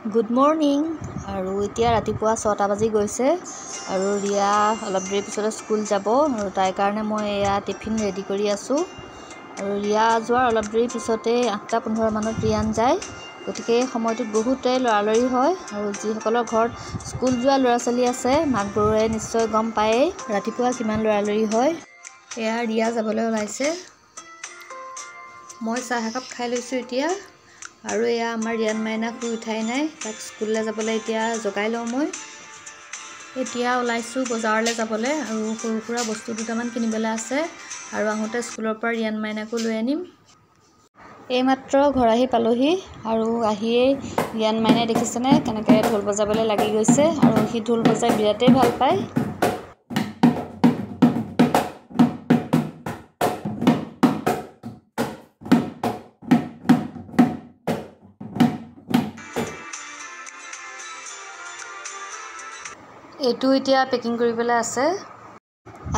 Good morning. আৰু এতিয়া ৰাতিপুৱা 6টা বাজি গৈছে আৰু ৰিয়া অলপ দেৰি পিছতে স্কুল যাব আৰু তাইৰ কাৰণে মই এয়া টিফিন ৰেডি কৰি আছোঁ। আৰু ৰিয়া যোৱাৰ অলপ দেৰি পিছতে 8:15 মানত ৰিয়ান যায়। গতিকে এই সময়টোত বহুতেই লৰালৰি হয় আৰু যিসকলৰ ঘৰত স্কুল যোৱা ল'ৰা ছোৱালী আছে মাকবোৰে নিশ্চয় গম পায়েই ৰাতিপুৱা কিমান লৰালৰি হয়। এয়া ৰিয়া যাবলৈ ওলাইছে। মই চাহ একাপ খাই লৈছোঁ এতিয়া। আৰু এয়া আমাৰ ৰিয়ান মাইনা শুই উঠাই নাই, তাক স্কুললৈ যাবলৈ এতিয়া জগাই লওঁ মই। এতিয়া ওলাইছোঁ বজাৰলৈ যাবলৈ আৰু সৰু সুৰা বস্তু দুটামান কিনিবলৈ আছে আৰু আহোঁতে স্কুলৰ পৰা ৰিয়ান মাইনাকো লৈ আনিম। এইমাত্ৰ ঘৰ আহি পালোহি আৰু আহিয়েই ৰিয়ান মাইনাই দেখিছেনে কেনেকৈ ঢোল বজাবলৈ লাগি গৈছে আৰু সি ঢোল বজাই বিৰাটেই ভাল পায়। এইটো এতিয়া পেকিং কৰিবলৈ আছে।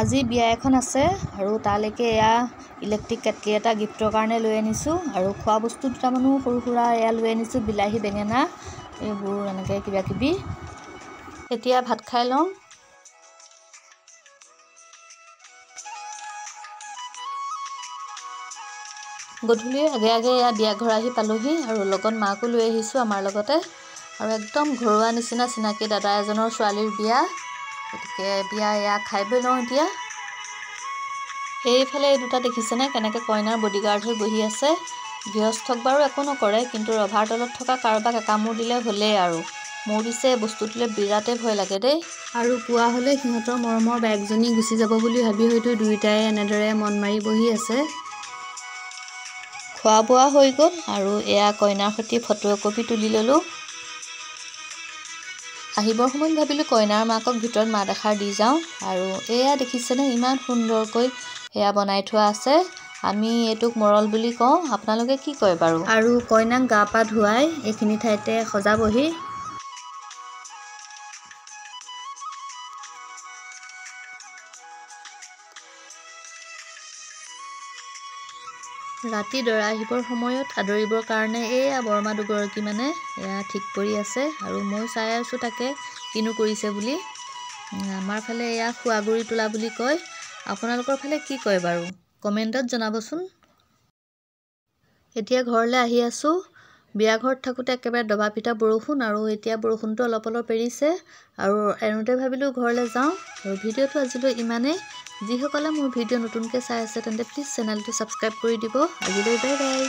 আজি বিয়া এখন আছে আৰু তালৈকে এয়া ইলেক্ট্ৰিক কেটলি এটা গিফ্টৰ কাৰণে লৈ আনিছোঁ আৰু খোৱা বস্তু দুটামানো সৰু সুৰা এয়া লৈ আনিছোঁ, বিলাহী বেঙেনা এইবোৰ এনেকৈ কিবা কিবি। এতিয়া ভাত খাই লওঁ। গধূলিৰ আগে আগে এয়া বিয়া ঘৰ আহি পালোহি আৰু লগত মাকো লৈ আহিছোঁ আমাৰ লগতে। আৰু একদম ঘৰুৱা নিচিনা চিনাকি দাদা এজনৰ ছোৱালীৰ বিয়া, গতিকে বিয়া এয়া খাই বৈ লওঁ এতিয়া। এইফালে এই দুটা দেখিছেনে কেনেকৈ কইনাৰ বডিগাৰ্ড হৈ বহি আছে। গৃহস্থক বাৰু একো নকৰে, কিন্তু ৰভাৰ তলত থকা কাৰোবাক একামোৰ দিলে হ'লেই আৰু। মোৰ পিছে বস্তুটোলৈ বিৰাটেই ভয় লাগে দেই। আৰু পুৱা হ'লে সিহঁতৰ মৰমৰ বায়েকজনী গুচি যাব বুলি ভাবি হয়তো দুয়োটাই এনেদৰে মন মাৰি বহি আছে। খোৱা বোৱা হৈ গ'ল আৰু এয়া কইনাৰ সৈতে ফটো একপি তুলি ল'লোঁ। আহিবৰ সময়ত ভাবিলোঁ কইনাৰ মাকক ভিতৰত মাত এষাৰ দি যাওঁ। আৰু এয়া দেখিছেনে ইমান সুন্দৰকৈ এয়া বনাই থোৱা আছে। আমি এইটোক মৰল বুলি কওঁ, আপোনালোকে কি কয় বাৰু? আৰু কইনাক গা পা ধুৱাই এইখিনি ঠাইতে সজাবহি। ৰাতি দৰা আহিবৰ সময়ত আদৰিবৰ কাৰণে এয়া বৰমা দুগৰাকী মানে এয়া ঠিক কৰি আছে আৰু মই চাই আছোঁ তাকে কিনো কৰিছে বুলি। আমাৰ ফালে এয়া শোৱাগুৰি তোলা বুলি কয়। আপোনালোকৰ ফালে কি কয় বাৰু? কমেণ্টত জনাবচোন। এতিয়া ঘৰলৈ আহি আছোঁ। বিয়া ঘৰত থাকোঁতে একেবাৰে দবা পিটা বৰষুণ আৰু এতিয়া বৰষুণটো অলপ অলপ এৰিছে আৰু এৰোঁতে ভাবিলোঁ ঘৰলৈ যাওঁ। আৰু ভিডিঅ'টো আজিলৈ ইমানেই। যিসকলে মোৰ ভিডিঅ' নতুনকৈ চাই আছে তেন্তে প্লিজ চেনেলটো ছাবস্ক্ৰাইব কৰি দিব। আজিলৈ বাই বাই।